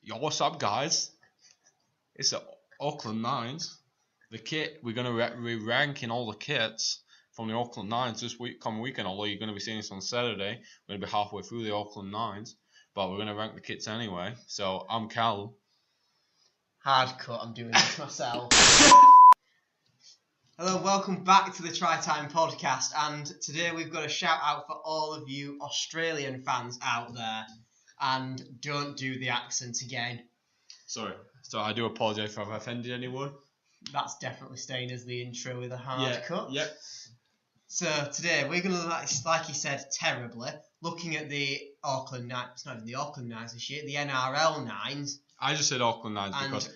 Yo, what's up, guys? It's the Auckland Nines. The kit, we're going to be ranking all the kits from the Auckland Nines this coming weekend, although you're going to be seeing this on Saturday. We're going to be halfway through the Auckland Nines, but we're going to rank the kits anyway. So, I'm Cal. Hard cut, I'm doing this myself. Hello, welcome back to the Try Time podcast, and today we've got a shout out for all of you Australian fans out there, and don't do the accent again. Sorry, so I do apologise if I've offended anyone. That's definitely staying as the intro with a hard cut. Yep. So today we're going to, like you said, terribly, looking at the Auckland Nines, it's not even the Auckland Nines this year, the NRL Nines. I just said Auckland Nines because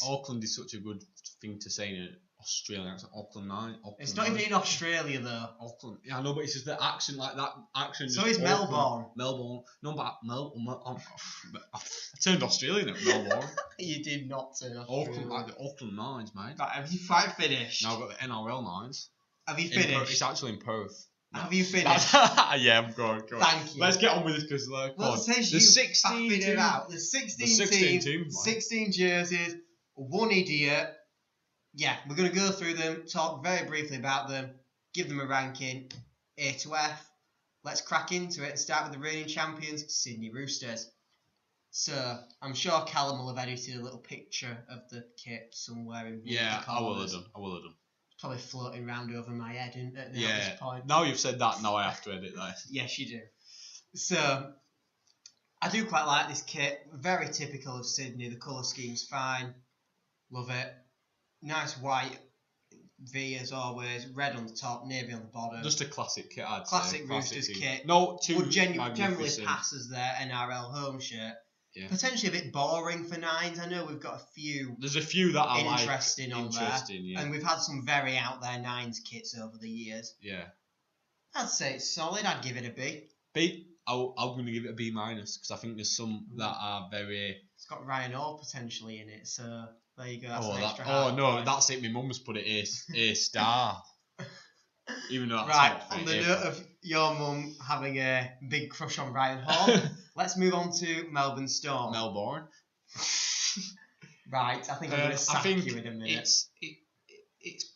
Auckland is such a good thing to say in Australian accent. Auckland Nines. It's not even in Australia though. Auckland. Yeah, I know, but it's just the accent, like that accent. So is Melbourne. Melbourne. No, but I turned Australian at Melbourne. You did not turn Australian. Auckland, like the Auckland Nines, mate. Right, have you finished? Now I've got the NRL Nines. Have you finished? It's actually in Perth. No. Have you finished? Yeah, I'm going. Thank you. Let's get on with this because the 16 teams. The 16 teams, 16 jerseys, one idiot. Yeah, we're going to go through them, talk very briefly about them, give them a ranking, A to F. Let's crack into it and start with the reigning champions, Sydney Roosters. So, I'm sure Callum will have edited a little picture of the kit somewhere in Yeah, I will have done. It's probably floating around over my head at this point. Now you've said that, now I have to edit that. Yes, you do. So, I do quite like this kit. Very typical of Sydney. The colour scheme's fine. Love it. Nice white V as always. Red on the top, navy on the bottom. Just a classic kit, I'd say. Classic Roosters kit. No, would generally pass as their NRL home shirt. Yeah. Potentially a bit boring for Nines. I know we've got a few. There's a few that I like. Interesting on there. Yeah. And we've had some very out there Nines kits over the years. Yeah. I'd say it's solid. I'd give it a B. B. I'm going to give it a B minus because I think there's some that are very. It's got Ryan Orr potentially in it, so there you go. That's that's it. My mum's put it A star. Even though that's right, on the note of your mum having a big crush on Ryan Hall, let's move on to Melbourne Storm. Melbourne. Right, I think I'm going to sack you in a minute. It's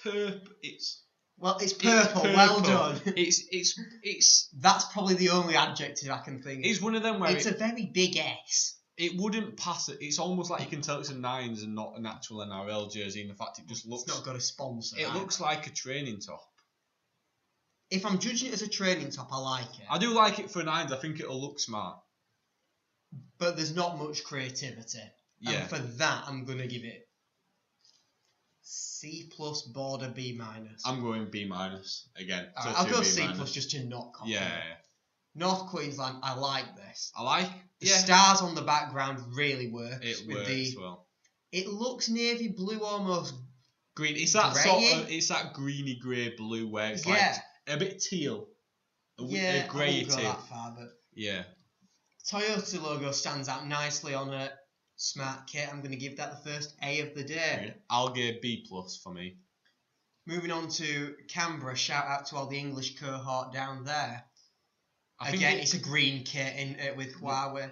purple. It's purple. Well done. It's. That's probably the only adjective I can think. It's one of them where it's a very big S. It wouldn't pass it. It's almost like you can tell it's a Nines and not an actual NRL jersey. In the fact, it just looks. It's not got a sponsor. It looks like a training top. If I'm judging it as a training top, I like it. I do like it for Nines. I think it'll look smart. But there's not much creativity. Yeah. And for that, I'm going to give it C plus border B minus. I'm going B minus again. Right, I'll go C plus just to not copy. Yeah. North Queensland, I like this. The Yeah. stars on the background really works. It works well. It looks navy blue almost. Green. It's that grey-y. sort of. It's that greeny grey blue where it's like a bit teal. A grey teal. I won't go that far, but yeah. Toyota logo stands out nicely on a smart kit. I'm going to give that the first A of the day. Yeah. I'll give B plus for me. Moving on to Canberra. Shout out to all the English cohort down there. Again, it's a green kit with Huawei.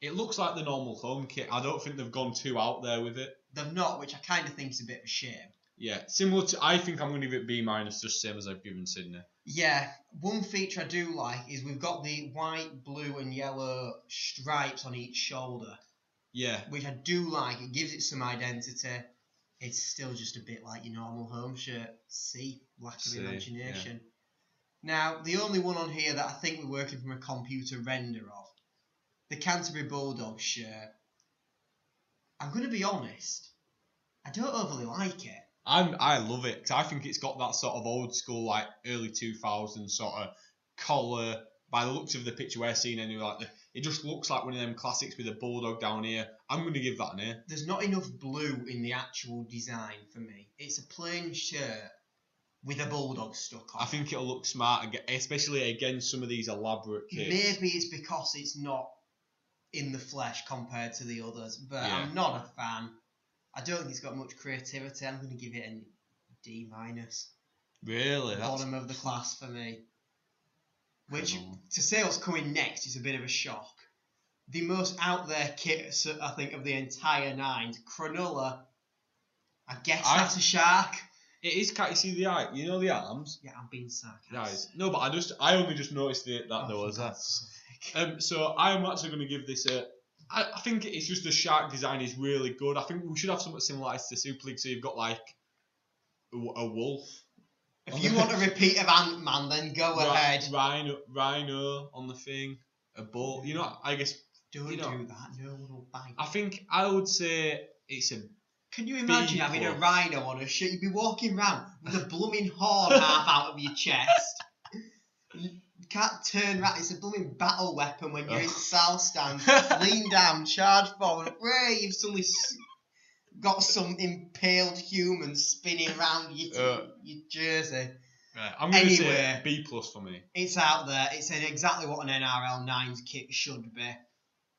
It looks like the normal home kit. I don't think they've gone too out there with it. They've not, which I kind of think is a bit of a shame. Yeah, similar to. I think I'm going to give it B minus, just same as I've given Sydney. Yeah, one feature I do like is we've got the white, blue, and yellow stripes on each shoulder. Yeah. Which I do like. It gives it some identity. It's still just a bit like your normal home shirt. C, lack of imagination. Yeah. Now, the only one on here that I think we're working from a computer render of, the Canterbury Bulldogs shirt. I'm going to be honest, I don't overly like it. I love it because I think it's got that sort of old school, like early 2000s sort of collar. By the looks of the picture we're seeing, anyway, it just looks like one of them classics with a bulldog down here. I'm going to give that an A. There's not enough blue in the actual design for me. It's a plain shirt with a bulldog stuck on. I think it'll look smart, especially against some of these elaborate kits. Maybe it's because it's not in the flesh compared to the others, but I'm not a fan. I don't think it's got much creativity. I'm going to give it a D minus. Really? Bottom of the class for me. Which, to say what's coming next is a bit of a shock. the most out there kit, I think, of the entire Nines. Cronulla, I guess that's a shark. It is. Can't you see the eye? You know the arms? Yeah, I'm being sarcastic. Nice. No, but I only just noticed that there was that. So I'm actually going to give this a. I think it's just the shark design is really good. I think we should have something similar to the Super League. So you've got like a wolf. If you want a repeat of Ant-Man, then go ahead. Rhino on the thing. A bull. You know, I guess. Don't do that. No one will bite. I think I would say it's a. Can you imagine having a rhino on a shit? You'd be walking around with a blooming horn half out of your chest. You can't turn right. It's a blooming battle weapon when you're in South stand. Lean down, charge forward. Ray, you've suddenly got some impaled human spinning around your jersey. I'm going to say B+ for me. It's out there. It's exactly what an NRL Nines kit should be.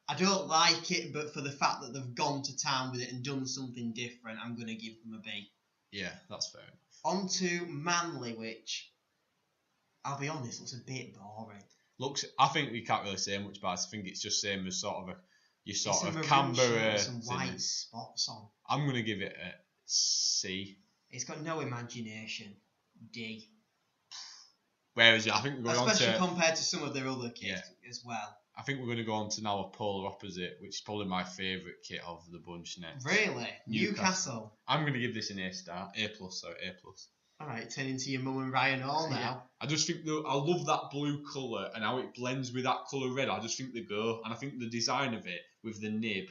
I don't like it, but for the fact that they've gone to town with it and done something different, I'm going to give them a B. Yeah, that's fair enough. On to Manly, which, I'll be honest, looks a bit boring. I think we can't really say much about it. I think it's just same as sort of Canberra. Some white spots on. I'm going to give it a C. It's got no imagination. D. Where is it? I think we're going especially compared to some of their other kits as well. I think we're going to go on to now a polar opposite, which is probably my favourite kit of the bunch next. Really? Newcastle? I'm going to give this an A+. A+. Alright, turn into your mum and Ryan all now. Yeah. I just think, I love that blue colour and how it blends with that colour red. I just think they go. And I think the design of it with the nib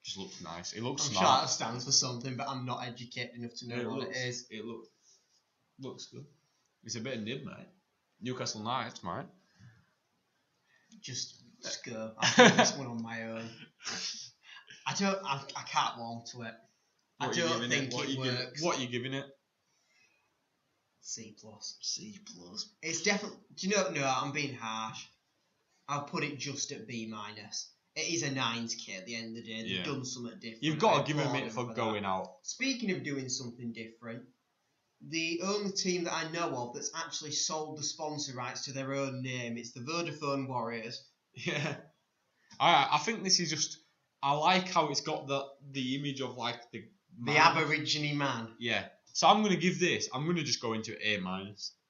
just looks nice. It looks smart. I'm sure it stands for something, but I'm not educated enough to know what it is. It looks good. It's a bit of nib, mate. Newcastle Knights, mate. Just go. I'll do this one on my own. I can't warm to it. I don't think it works. What are you giving it? C+. C+. It's definitely. Do you know? No, I'm being harsh. I'll put it just at B-. It is a Nines kit at the end of the day. They've done something different. You've got to give them it for going out. Speaking of doing something different, the only team that I know of that's actually sold the sponsor rights to their own name, it's the Vodafone Warriors. Yeah. I think this is just. I like how it's got the image of like the Aborigine man. Yeah. So I'm going to give this. I'm going to just go into A-.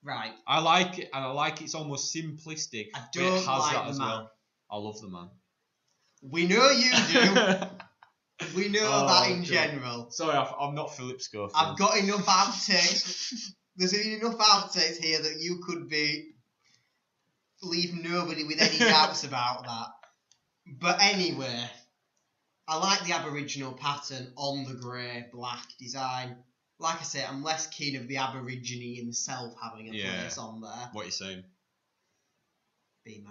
Right. I like it, and I like it's almost simplistic. I don't it has like that the as man. well. I love the man. We know you do. We know that in general. Sorry, I'm not Philip Schofield. I've got enough outtakes. There's enough outtakes here that you could leave nobody with any doubts about that. But anyway, I like the Aboriginal pattern on the grey black design. Like I say, I'm less keen of the Aborigine himself having a place on there. What are you saying? B-.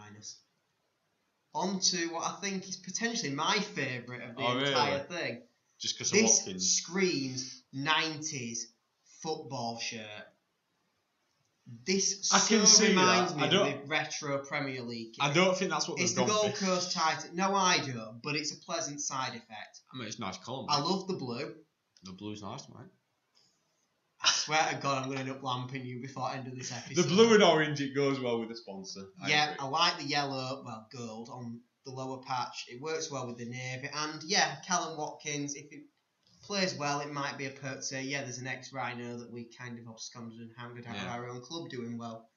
On to what I think is potentially my favourite of the entire thing. Just because of Watkins? This screams 90s football shirt. This reminds me of the retro Premier League kit. I don't think that's what they've gone for. It's the Gold Coast Titans. No, I don't, but it's a pleasant side effect. I mean, it's a nice colour, mate. I love the blue. The blue's nice, mate. I swear to God, I'm going to end up lamping you before the end of this episode. The blue and orange, it goes well with the sponsor. I like the yellow, gold on the lower patch. It works well with the navy. And Callum Watkins, if it plays well, it might be a perk to say, there's an ex-Rhino that we kind of absconded and hounded out of our own club doing well.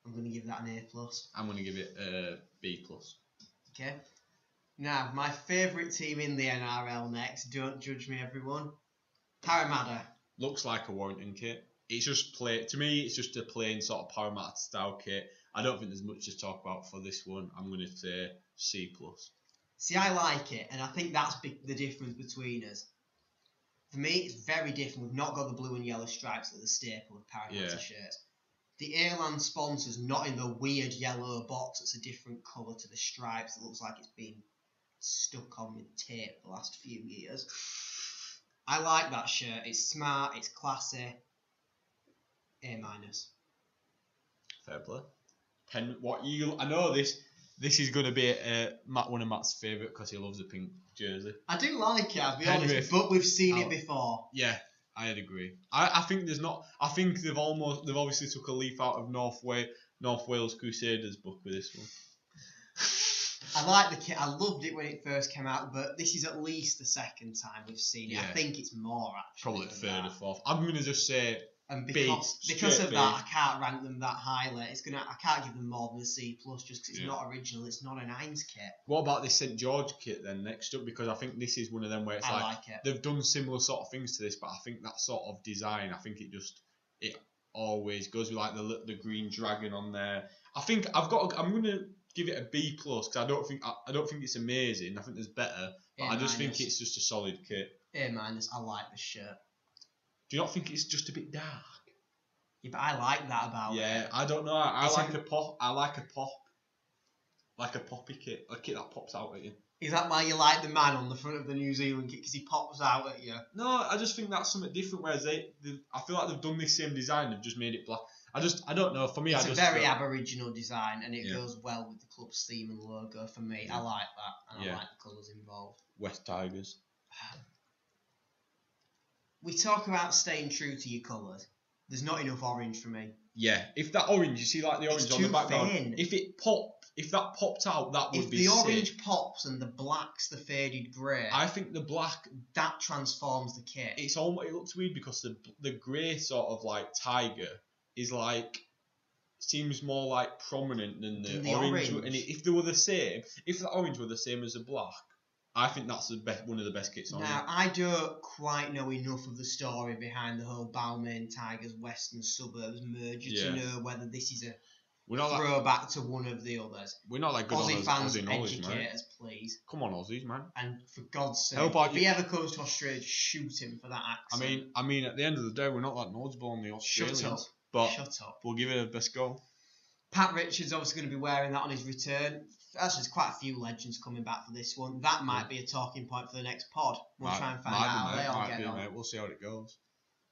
I'm going to give that an A+. I'm going to give it a B+. Okay. Now, my favourite team in the NRL next, don't judge me everyone, Parramatta. Looks like a Warrington kit. It's just to me, it's just a plain sort of Parramatta style kit. I don't think there's much to talk about for this one. I'm going to say C+. See, I like it, and I think that's the difference between us. For me, it's very different. We've not got the blue and yellow stripes that are the staple of Parramatta shirts. The Airland sponsor's not in the weird yellow box that's a different colour to the stripes. It looks like it's been stuck on with tape the last few years. I like that shirt. It's smart. It's classy. A-. Fair play. I know this is going to be one of Matt's favourite because he loves a pink jersey. I do like it, I'll be honest, but we've seen it before. Yeah, I'd agree. I think there's not. I think they've obviously took a leaf out of North Wales Crusaders book with this one. I like the kit. I loved it when it first came out, but this is at least the second time we've seen it. Yeah. I think it's more actually. Probably third or fourth. I'm gonna just say. And B, because of B. that, I can't rank them that highly. I can't give them more than a C plus just because it's not original. It's not a Nines kit. What about this St George kit then next up? Because I think this is one of them where it's I like it. They've done similar sort of things to this, but I think that sort of design, I think it always goes with like the green dragon on there. I'm gonna give it a B plus because I don't think it's amazing. I think there's better, but I just think it's just a solid kit. A minus. I like the shirt. Do you not think it's just a bit dark? Yeah, but I like that about it. Yeah, I don't know. I like a pop. Like a poppy kit, a kit that pops out at you. Is that why you like the man on the front of the New Zealand kit? Because he pops out at you? No, I just think that's something different. Whereas I feel like they've done this same design. They've just made it black. I don't know. For me, it's a very Aboriginal design, and it goes well with the club's theme and logo. For me, I like that, and I like the colours involved. West Tigers. We talk about staying true to your colours. There's not enough orange for me. Yeah, if that orange, you see like the orange it's on too the background. Thin. If that popped out, that would be sick. If the orange pops and the black's the faded grey, I think the black that transforms the kit. It looks weird because the grey sort of like tiger is like seems more like prominent than the orange. And if they were the same, if the orange were the same as the black, I think that's one of the best kits on it. Now, I don't quite know enough of the story behind the whole Balmain Tigers Western Suburbs merger to know whether this is a throwback to one of the others. We're not like good Aussie fans, Aussie knowledge, educate us, please. Come on, Aussies, man. And for God's sake, if he ever comes to Australia, shoot him for that accent. I mean, at the end of the day, we're not that knowledgeable on the Australians. Shut up. We'll give it a best go. Pat Richards obviously going to be wearing that on his return. Actually, there's quite a few legends coming back for this one. That might be a talking point for the next pod. We'll try and find out how they all get on. Mate. We'll see how it goes.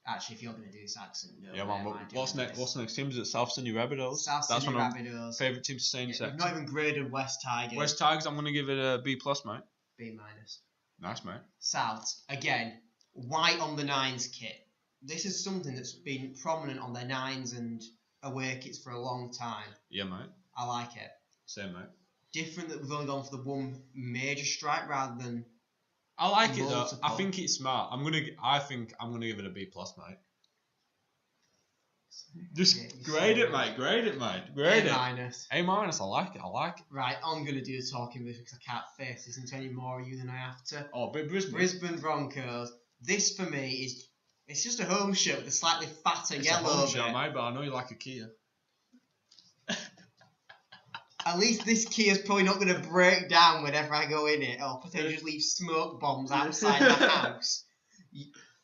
Actually, if you're going to do this accent, no. Yeah, man. What's next? What's next? Teams at South Sydney Rabbitohs. South Sydney Rabbitohs. Favourite team to stay in We've not even graded West Tigers. West Tigers, I'm going to give it a B plus, mate. B minus. Nice, mate. Souths, again, white on the Nines kit. This is something that's been prominent on their Nines and away kits for a long time. Yeah, mate. I like it. Same, mate. Different that we've only gone for the one major stripe rather than. I like it though. I think it's smart. I think I'm gonna give it a B plus, mate. Just grade it, mate. Grade it. A minus. A minus. I like it. Right, I'm gonna do the talking because I can't face listening to any more of you than I have to. Oh, but Brisbane Broncos. This for me it's just a home shirt with a slightly fatter yellow. It's a home shirt, mate, but I know you like a Kia. At least this Kia's probably not going to break down whenever I go in it, or potentially just leave smoke bombs outside the house.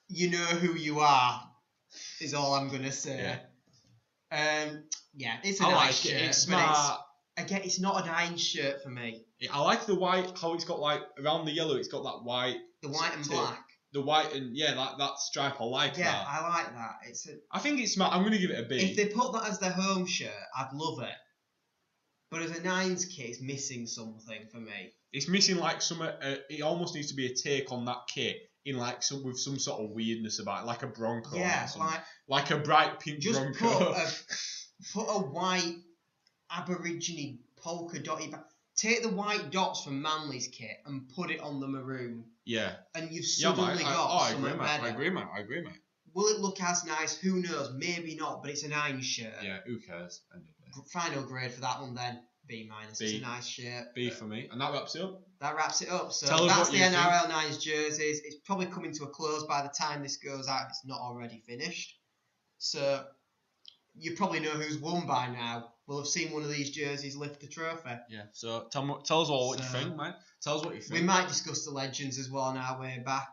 You know who you are, is all I'm going to say. Yeah. It's a nice shirt. It's smart. Again, it's not a Nines shirt for me. Yeah, I like the white, how it's got like, around the yellow, it's got that white. The white and black. The white and, that stripe, I like that. Yeah, I like that. I think it's smart. I'm going to give it a B. If they put that as their home shirt, I'd love it. But as a Nines kit, it's missing something for me. It's missing like it almost needs to be a take on that kit in like with some sort of weirdness about it, like a Bronco. Yeah, like a bright pink just Bronco. Put a white Aborigine polka dotty back. Take the white dots from Manly's kit and put it on the maroon. Yeah. And you've suddenly got something better. I agree, mate. Will it look as nice? Who knows? Maybe not, but it's a Nines shirt. Yeah, who cares? Final grade for that one then, B minus. It's a nice shirt. B for me. And that wraps it up. So that's the NRL Nines jerseys. It's probably coming to a close by the time this goes out if it's not already finished. So you probably know who's won by now. We'll have seen one of these jerseys lift the trophy. Yeah, so tell us all what you think, mate. Tell us what you think. We might discuss the legends as well on our way back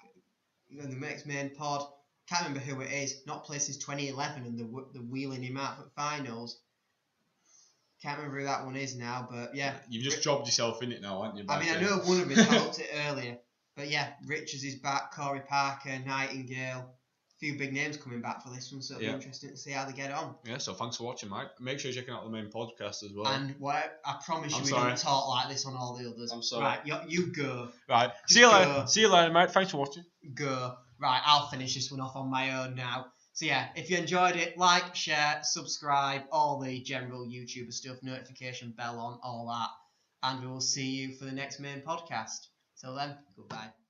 in the next main pod. Can't remember who it is. Not played since 2011 and the wheeling him out for finals. Can't remember who that one is now, but yeah. You've just dropped yourself in it now, haven't you? I mean, I know one of us helped it earlier. But yeah, Richards is back, Corey Parker, Nightingale. A few big names coming back for this one, so it'll be interesting to see how they get on. Yeah, so thanks for watching, mate. Make sure you're checking out the main podcast as well. And I promise you we don't talk like this on all the others. I'm sorry. Right, you go. Right, see you later, mate. Thanks for watching. Go. Right, I'll finish this one off on my own now. So yeah, if you enjoyed it, like, share, subscribe, all the general YouTuber stuff, notification bell on, all and we will see you for the next main podcast. Till then, goodbye.